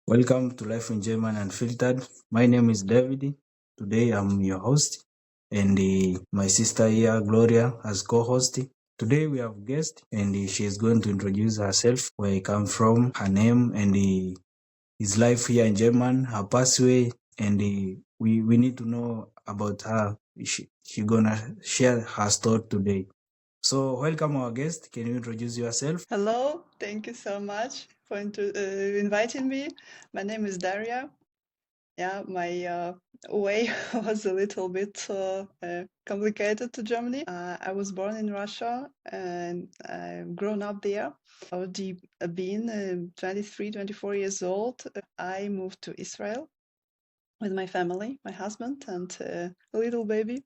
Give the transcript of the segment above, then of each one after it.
Welcome to Life in Germany Unfiltered. My name is David. Today I'm your host, and my sister here, Gloria, as co-host. Today we have a guest, and she is going to introduce herself, where he come from, her name, and his life here in Germany, her pathway, and we need to know about her. She gonna share her story today. So welcome our guest. Can you introduce yourself? Hello, thank you so much for inviting me. My name is Daria. Yeah, my way was a little bit complicated to Germany. I was born in Russia and I've grown up there. Already been 23, 24 years old. I moved to Israel with my family, my husband, and a little baby.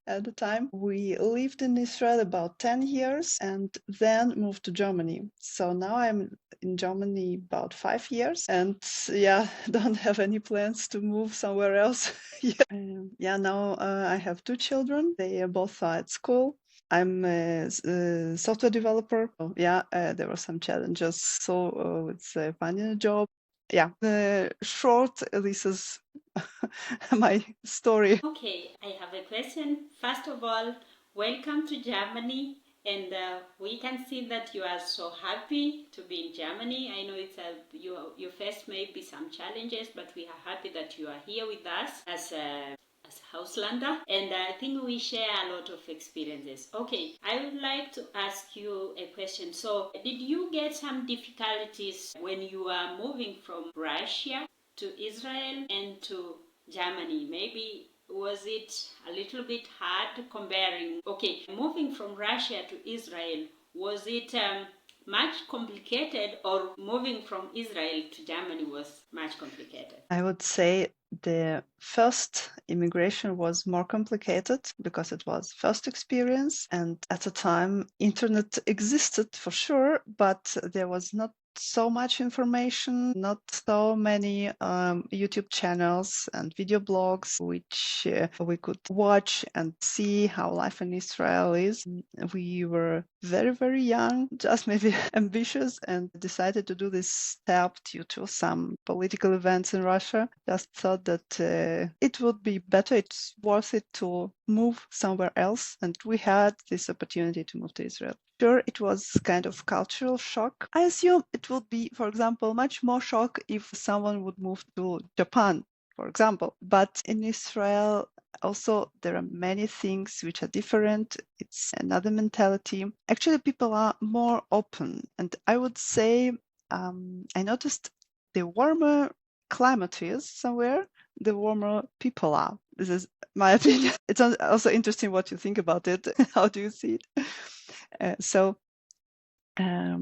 At the time, we lived in Israel about 10 years and then moved to Germany. So now I'm in Germany about 5 years and yeah, don't have any plans to move somewhere else. Yeah, now I have two children. They are both at school. I'm a software developer. So, yeah, there were some challenges. So it's finding a job. Yeah, short, this is my story. Okay, I have a question. First of all, welcome to Germany, and we can see that you are so happy to be in Germany. I know you faced maybe some challenges, but we are happy that you are here with us as a Houselander, and I think we share a lot of experiences. Okay, I would like to ask you a question. So, did you get some difficulties when you are moving from Russia to Israel and to Germany? Maybe was it a little bit hard comparing? Okay, moving from Russia to Israel, was it much complicated, or moving from Israel to Germany was much complicated? I would say the first immigration was more complicated because it was first experience, and at the time internet existed for sure, but there was not so much information, not so many YouTube channels and video blogs which we could watch and see how life in Israel is. We were very, very young, just maybe ambitious, and decided to do this step due to some political events in Russia. Just thought that it would be better, it's worth it to move somewhere else. And we had this opportunity to move to Israel. Sure, it was kind of cultural shock. I assume it would be, for example, much more shock if someone would move to Japan, for example. But in Israel, also, there are many things which are different. It's another mentality. Actually, people are more open. And I would say I noticed the warmer climate is somewhere, the warmer people are. This is my opinion. It's also interesting what you think about it. How do you see it? So a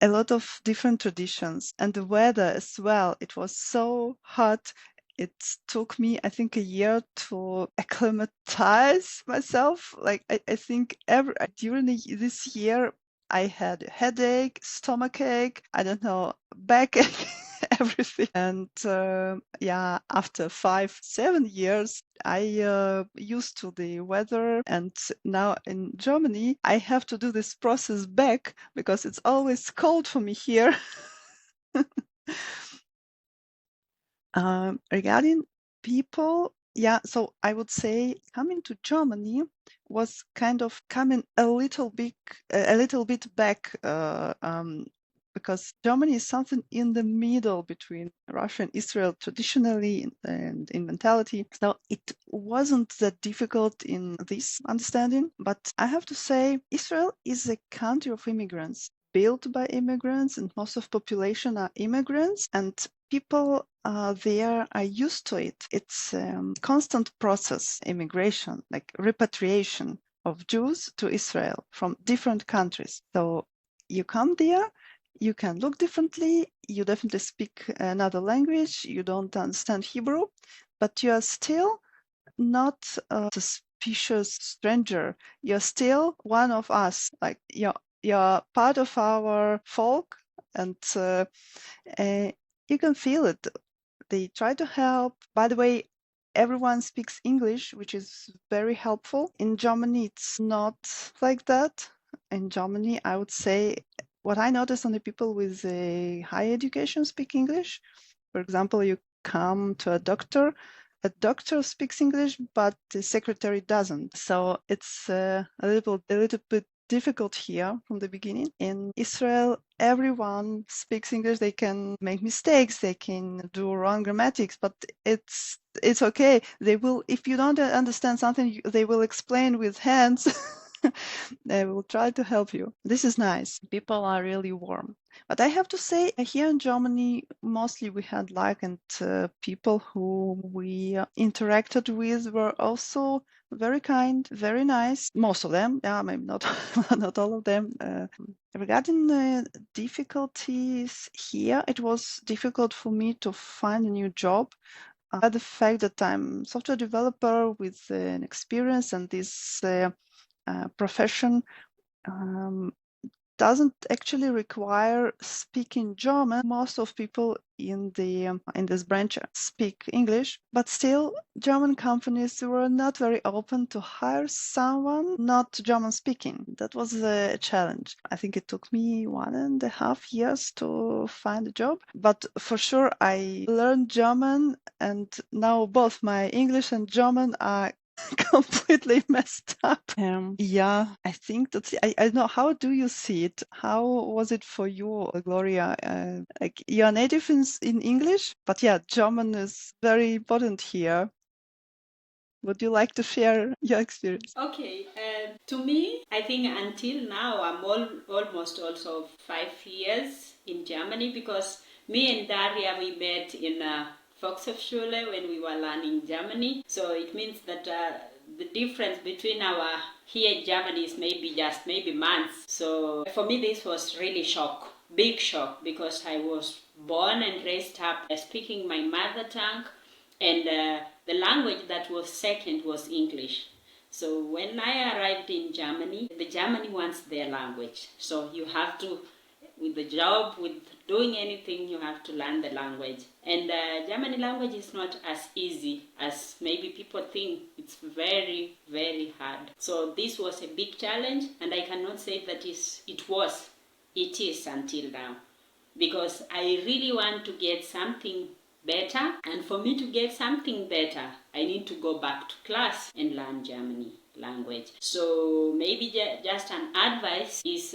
lot of different traditions, and the weather as well. It was so hot. It took me, I think, a year to acclimatize myself. Like I think during this year, I had a headache, stomach ache, I don't know, backache, everything. And yeah, after 5, 7 years, I used to the weather. And now in Germany, I have to do this process back because it's always cold for me here. Regarding people, yeah, so I would say coming to Germany was kind of coming a little bit back, because Germany is something in the middle between Russia and Israel traditionally and in mentality. So it wasn't that difficult in this understanding. But I have to say, Israel is a country of immigrants, built by immigrants, and most of population are immigrants, and people there are used to it. It's a constant process, immigration, like repatriation of Jews to Israel from different countries. So you come there, you can look differently, you definitely speak another language, you don't understand Hebrew, but you are still not a suspicious stranger. You're still one of us, like you're part of our folk, and you can feel it. They try to help. By the way, everyone speaks English, which is very helpful. In Germany, it's not like that. In Germany, I would say what I noticed, only people with a high education speak English. For example, you come to a doctor speaks English, but the secretary doesn't. So it's a little bit difficult here from the beginning. In Israel, everyone speaks English. They can make mistakes. They can do wrong grammatics, but it's okay. They will, if you don't understand something, they will explain with hands. They will try to help you. This is nice. People are really warm. But I have to say, here in Germany, mostly we had and people who we interacted with were also very kind, very nice. Most of them, yeah, maybe not not all of them. Regarding the difficulties here, it was difficult for me to find a new job. The fact that I'm a software developer with an experience and this profession doesn't actually require speaking German. Most of people in this branch speak English, but still German companies were not very open to hire someone not German speaking. That was a challenge. I think it took me 1.5 years to find a job, but for sure I learned German, and now both my English and German are completely messed up. Yeah, I think I don't know. How do you see it? How was it for you, Gloria? Like you're native in English, but yeah, German is very important here. Would you like to share your experience? Okay, to me, I think until now I'm almost also 5 years in Germany, because me and Daria, we met in Volkshochschule when we were learning Germany. So it means that the difference between our here in Germany is maybe months. So for me this was really big shock, because I was born and raised up speaking my mother tongue, and the language that was second was English. So when I arrived in Germany, the Germany wants their language. So you have to, with the job, with doing anything, you have to learn the language. And German language is not as easy as maybe people think. It's very, very hard. So this was a big challenge, and I cannot say that it is until now. Because I really want to get something better, and for me to get something better, I need to go back to class and learn German language. So maybe just an advice is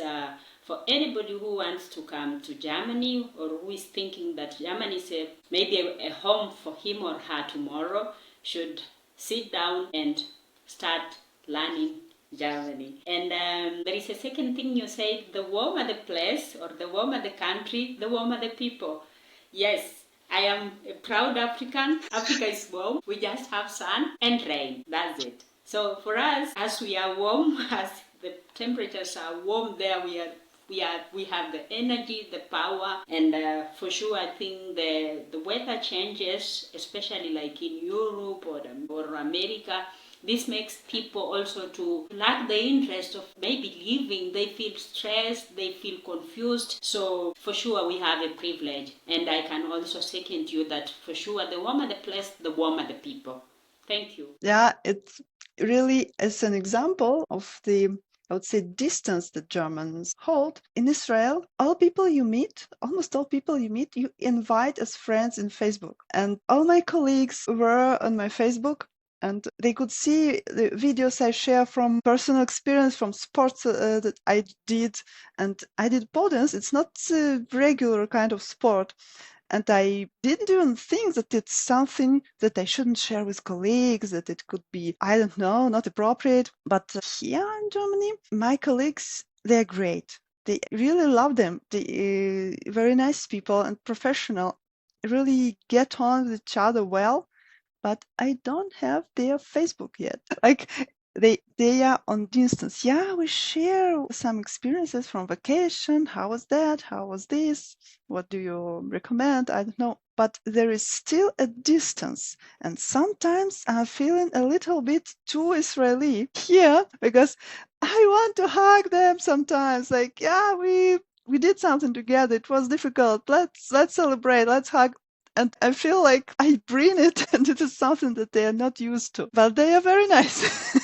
for anybody who wants to come to Germany, or who is thinking that Germany is maybe a home for him or her tomorrow, should sit down and start learning Germany. And there is a second thing you said: the warmer the place, or the warmer the country, the warmer the people. Yes, I am a proud African. Africa is warm. We just have sun and rain. That's it. So for us, as we are warm, as the temperatures are warm there, we have the energy, the power, and for sure I think the weather changes, especially like in Europe or America. This makes people also to lack the interest of maybe living. They feel stressed, they feel confused. So for sure we have a privilege. And I can also second you that for sure the warmer the place, the warmer the people. Thank you. Yeah, it's really as an example of the, I would say, distance that Germans hold. In Israel, almost all people you meet, you invite as friends in Facebook. And all my colleagues were on my Facebook, and they could see the videos I share from personal experience, from sports that I did. And I did pole dance. It's not a regular kind of sport. And I didn't even think that it's something that I shouldn't share with colleagues, that it could be, I don't know, not appropriate. But here in Germany, my colleagues, they're great. They really love them. They very nice people and professional, really get on with each other well. But I don't have their Facebook yet. Like they are on distance. Yeah, we share some experiences from vacation. How was that? How was this? What do you recommend? I don't know. But there is still a distance. And sometimes I'm feeling a little bit too Israeli here, because I want to hug them sometimes. Like, yeah, we did something together. It was difficult. Let's celebrate. Let's hug. And I feel like I bring it, and it is something that they are not used to. But they are very nice.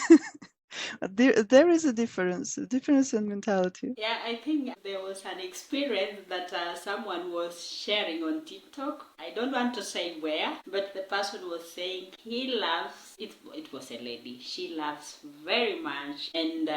There is a difference in mentality. Yeah, I think there was an experience that someone was sharing on TikTok. I don't want to say where, but the person was saying he loves it. It was a lady. She loves very much, and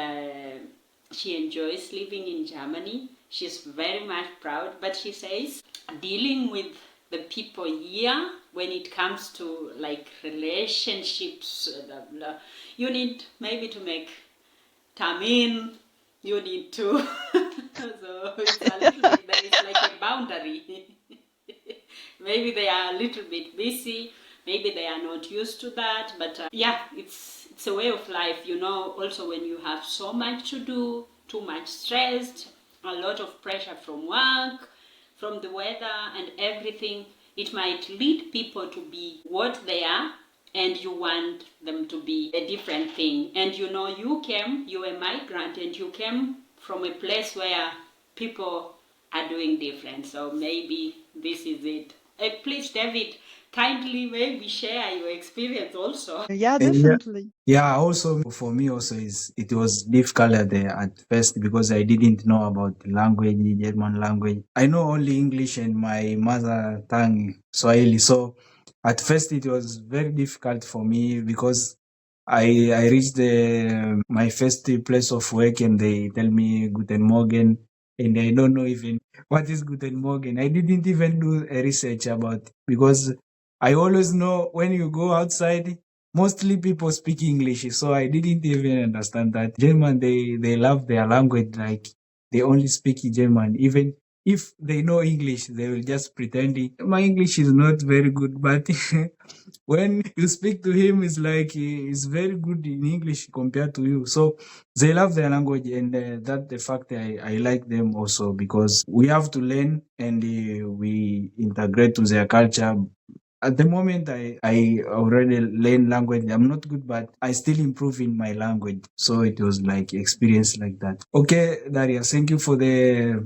she enjoys living in Germany. She's very much proud, but she says dealing with the people here when it comes to like relationships, blah, blah, you need maybe to make come in, you need to. So it's a little bit, there is like a boundary. Maybe they are a little bit busy, maybe they are not used to that, but yeah, it's a way of life, you know. Also, when you have so much to do, too much stressed, a lot of pressure from work, from the weather and everything, it might lead people to be what they are, and you want them to be a different thing. And you know, you're a migrant, and you came from a place where people are doing different. So maybe this is it. Please, David, kindly maybe share your experience also. Yeah, And yeah, definitely. yeah, also for me also is it was difficult at first because I didn't know about the language, the German language. I know only English and my mother tongue Swahili. So at first it was very difficult for me because I reached my first place of work and they tell me Guten Morgen, and I don't know even what is Guten Morgen. I didn't even do a research about because I always know when you go outside, mostly people speak English, so I didn't even understand that German. They love their language, like they only speak German. Even if they know English, they will just pretend my English is not very good, but when you speak to him, it's like he's very good in English compared to you. So they love their language, and that the fact I like them also because we have to learn and we integrate to their culture. At the moment, I already learn language. I'm not good, but I still improve in my language. So it was like experience like that. Okay, Daria, thank you for the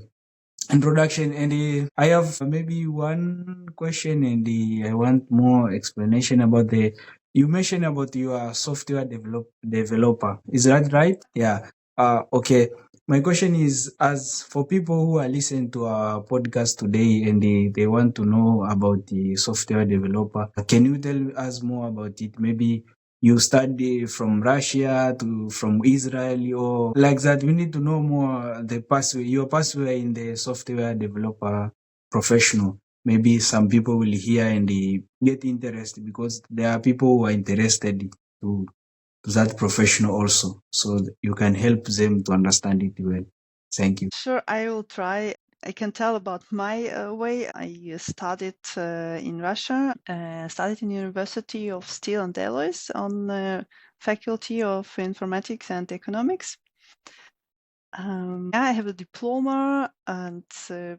introduction. And I have maybe one question, and I want more explanation about the. You mentioned about your software developer. Is that right? Yeah. Okay. My question is, as for people who are listening to our podcast today and they want to know about the software developer, can you tell us more about it? Maybe you study from Russia to from Israel or like that. We need to know more the pathway, your pathway in the software developer professional. Maybe some people will hear and they get interested because there are people who are interested to that professional also. So you can help them to understand it well. Thank you. Sure, I will try. I can tell about my way. I studied in Russia, studied in University of Steel and Alloys on Faculty of Informatics and Economics. I have a diploma, and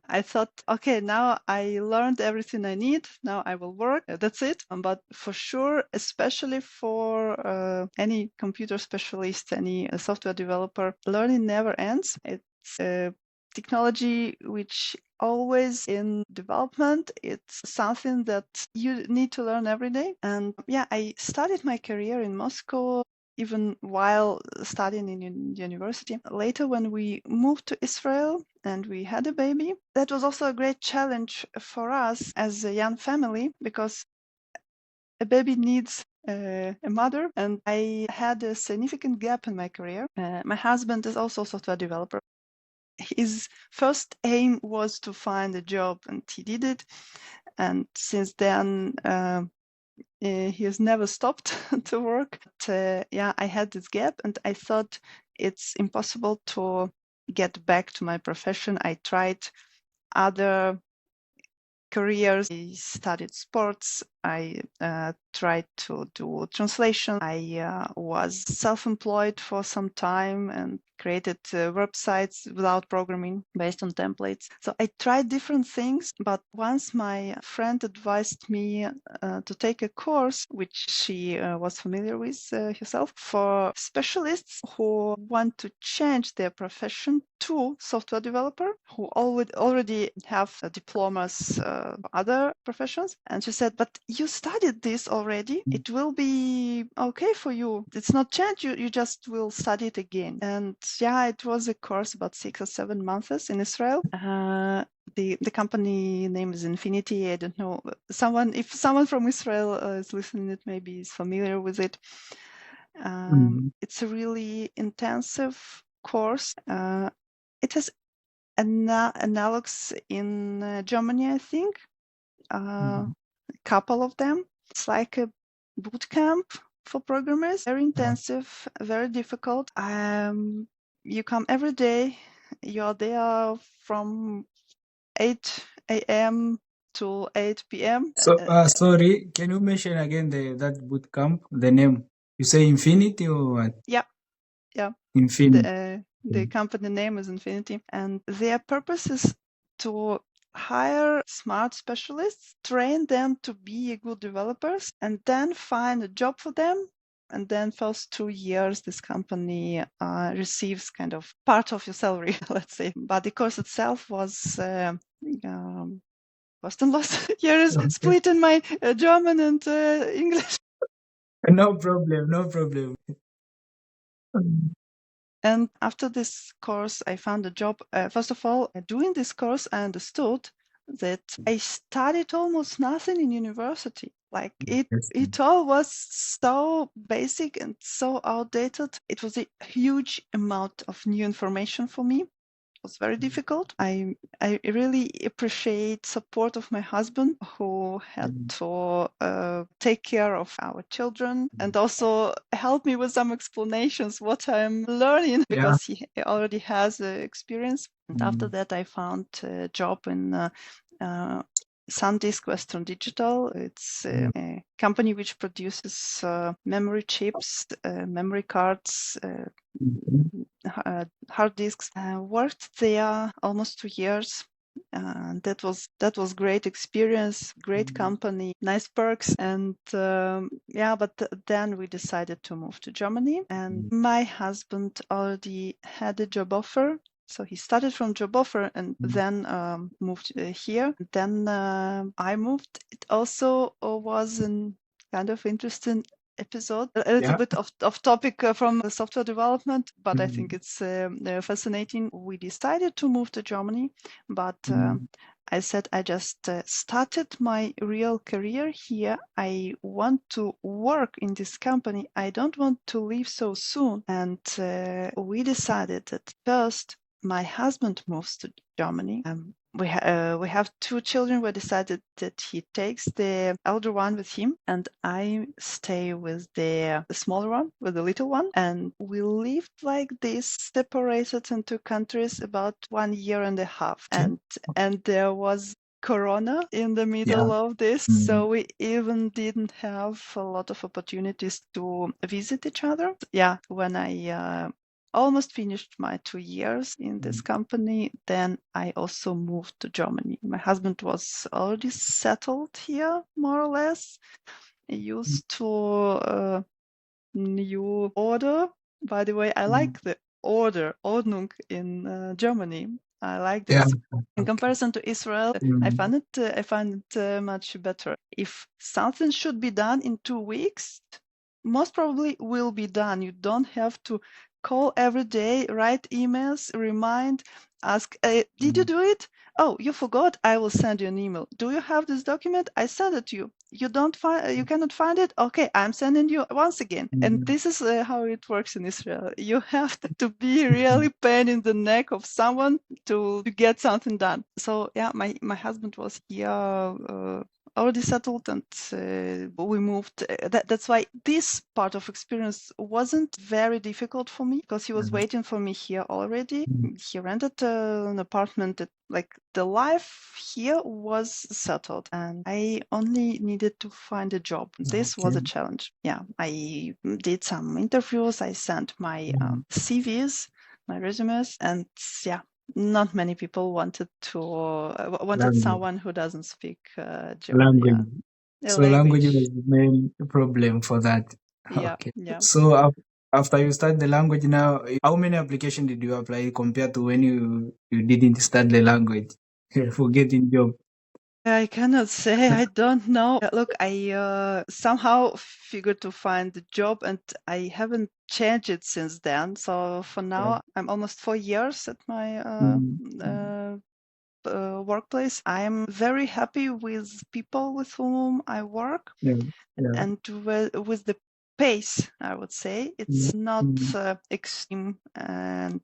I thought, okay, now I learned everything I need. Now I will work. That's it. But for sure, especially for any computer specialist, any software developer, learning never ends. It's technology which always in development. It's something that you need to learn every day. And yeah, I started my career in Moscow even while studying in university. Later, when we moved to Israel and we had a baby, that was also a great challenge for us as a young family because a baby needs a mother, and I had a significant gap in my career. My husband is also a software developer. His first aim was to find a job, and he did it. And since then, he has never stopped to work. But, yeah, I had this gap, and I thought it's impossible to get back to my profession. I tried other careers. I studied sports. I tried to do translation. I was self-employed for some time and created websites without programming based on templates. So I tried different things, but once my friend advised me to take a course, which she was familiar with herself, for specialists who want to change their profession to software developer, who already have diplomas other professions. And she said, but you studied this already already, it will be okay for you. It's not change, you just will study it again. And yeah, it was a course about 6 or 7 months in Israel. The company name is Infinity. I don't know, if someone from Israel is listening, it maybe is familiar with it. It's a really intensive course. It has analogs in Germany, I think. A couple of them. It's like a boot camp for programmers. Very intensive, very difficult. You come every day. You're there from 8 a.m. to 8 p.m. So, sorry, can you mention again that boot camp, the name? You say Infinity or what? Yeah. Infinity. The company name is Infinity, and their purpose is to hire smart specialists, train them to be good developers, and then find a job for them. And then first 2 years, this company receives kind of part of your salary, let's say. But the course itself was lost and lost. Here is split in my German and English. No problem. And after this course, I found a job. First of all, doing this course, I understood that I studied almost nothing in university. Like it all was so basic and so outdated. It was a huge amount of new information for me. It was very difficult. I really appreciate support of my husband, who had to take care of our children and also help me with some explanations what I'm learning, because he already has experience. And after that, I found a job in SanDisk Western Digital. It's a company which produces memory chips, memory cards, hard disks. Worked there almost 2 years. That was great experience, great company, nice perks, and but then we decided to move to Germany, and my husband already had a job offer. So he started from job offer and then moved here. Then I moved. It also was a kind of interesting episode, a little bit off topic from software development, but I think it's fascinating. We decided to move to Germany, but I said I just started my real career here. I want to work in this company. I don't want to leave so soon. And we decided that first my husband moves to Germany. We have 2 children. We decided that he takes the elder one with him, and I stay with the smaller one, with the little one. And we lived like this, separated in 2 countries, about 1 year and a half. And there was Corona in the middle of this, so we even didn't have a lot of opportunities to visit each other. Yeah, when I almost finished my 2 years in this company, then I also moved to Germany. My husband was already settled here, more or less. He used to new order. By the way, I like the Ordnung in Germany. I like this. In comparison to Israel, I find it much better. If something should be done in 2 weeks, most probably will be done. You don't have to call every day, write emails, remind, ask, did you do it? Oh, you forgot? I will send you an email. Do you have this document? I sent it to you. You cannot find it? Okay, I'm sending you once again. And this is how it works in Israel. You have to be really pain in the neck of someone to get something done. So yeah, my husband was here already settled, and we moved. That's why this part of experience wasn't very difficult for me, because he was waiting for me here already. He rented an apartment. That, like, the life here was settled, and I only needed to find a job. This was a challenge. Yeah, I did some interviews. I sent my CVs, my resumes, and yeah, not many people wanted someone who doesn't speak German. Language. So language was the main problem for that. Yeah, Okay. yeah. So after you start the language now, how many applications did you apply compared to when you didn't start the language for getting job? I cannot say. I don't know. Look, I somehow figured to find a job, and I haven't changed it since then. So for now, I'm almost 4 years at my workplace. I'm very happy with people with whom I work, and with the pace, I would say. It's not extreme, and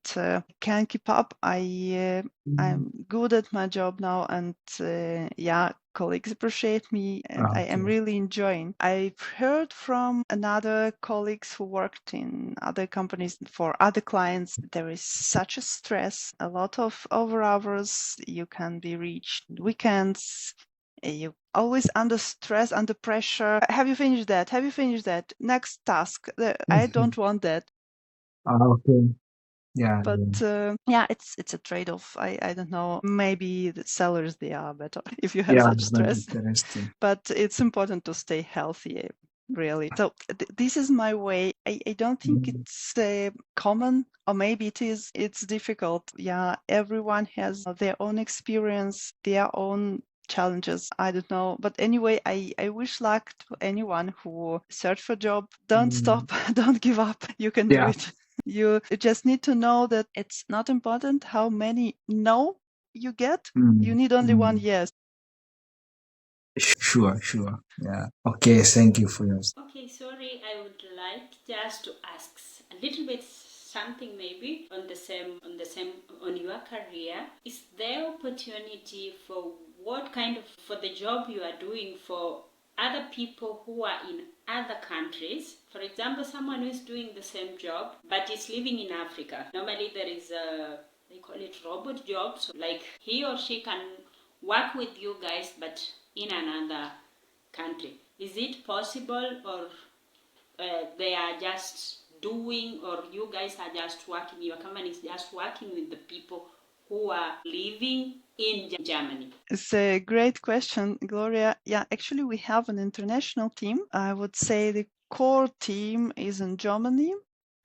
can keep up. I'm good at my job now, and colleagues appreciate me, and I am really enjoying. I've heard from another colleagues who worked in other companies for other clients, there is such a stress, a lot of over hours. You can be reached weekends. You always under stress, under pressure. Have you finished that? Have you finished that? Next task. I don't want that. Okay. Yeah. But it's a trade-off. I don't know. Maybe the salaries they are better if you have Yeah, such that's stress. interesting. But it's important to stay healthy, really. So this is my way. I don't think it's common, or maybe it is. It's difficult. Yeah, everyone has their own experience, their own challenges. I don't know. But anyway, I wish luck to anyone who search for a job. Don't stop. Don't give up. You can do it. You just need to know that it's not important how many no you get. You need only one yes. Sure. Yeah. Okay, thank you for yours. Okay, sorry, I would like just to ask a little bit something maybe on your career. Is there opportunity for what kind of for the job you are doing for other people who are in other countries? For example, someone who is doing the same job but is living in Africa. Normally there is they call it robot jobs. So like he or she can work with you guys but in another country. Is it possible, or they are just doing, or you guys are just working, your company is just working with the people who are living in Germany? It's a great question, Gloria. Yeah, actually, we have an international team. I would say the core team is in Germany,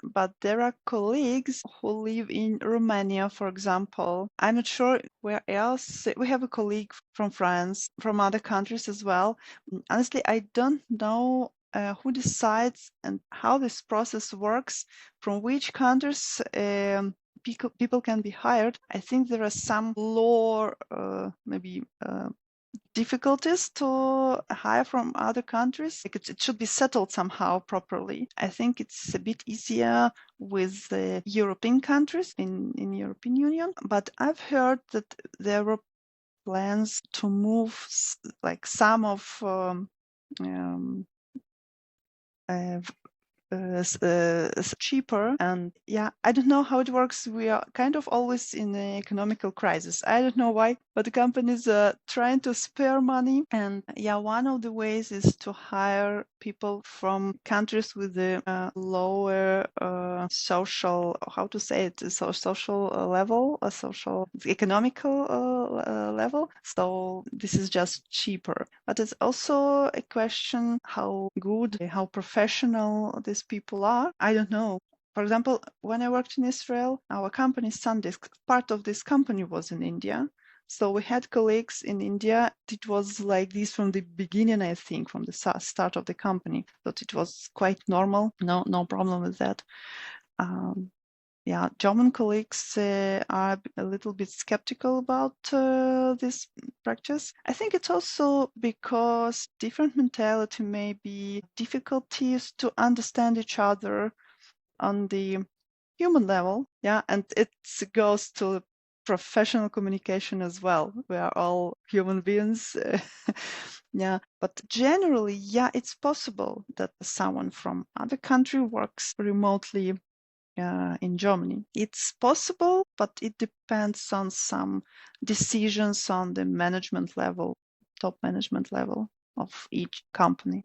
but there are colleagues who live in Romania, for example. I'm not sure where else. We have a colleague from France, from other countries as well. Honestly, I don't know who decides and how this process works, from which countries people can be hired. I think there are some law, maybe difficulties to hire from other countries. Like it should be settled somehow properly. I think it's a bit easier with the European countries in European Union, but I've heard that there were plans to move like some of cheaper. And yeah, I don't know how it works. We are kind of always in an economical crisis. I don't know why, but the companies are trying to spare money. And yeah, one of the ways is to hire people from countries with a lower social, how to say it, social level, a social economical level. So this is just cheaper. But it's also a question how good, how professional these people are. I don't know. For example, when I worked in Israel, our company Sandisk, part of this company was in India. So we had colleagues in India. It was like this from the beginning, I think, from the start of the company. But it was quite normal. No problem with that. German colleagues are a little bit skeptical about this practice. I think it's also because different mentality, maybe difficulties to understand each other on the human level. Yeah, and it goes to professional communication as well. We are all human beings. But generally, it's possible that someone from other country works remotely in Germany. It's possible, but it depends on some decisions on the management level, top management level of each company.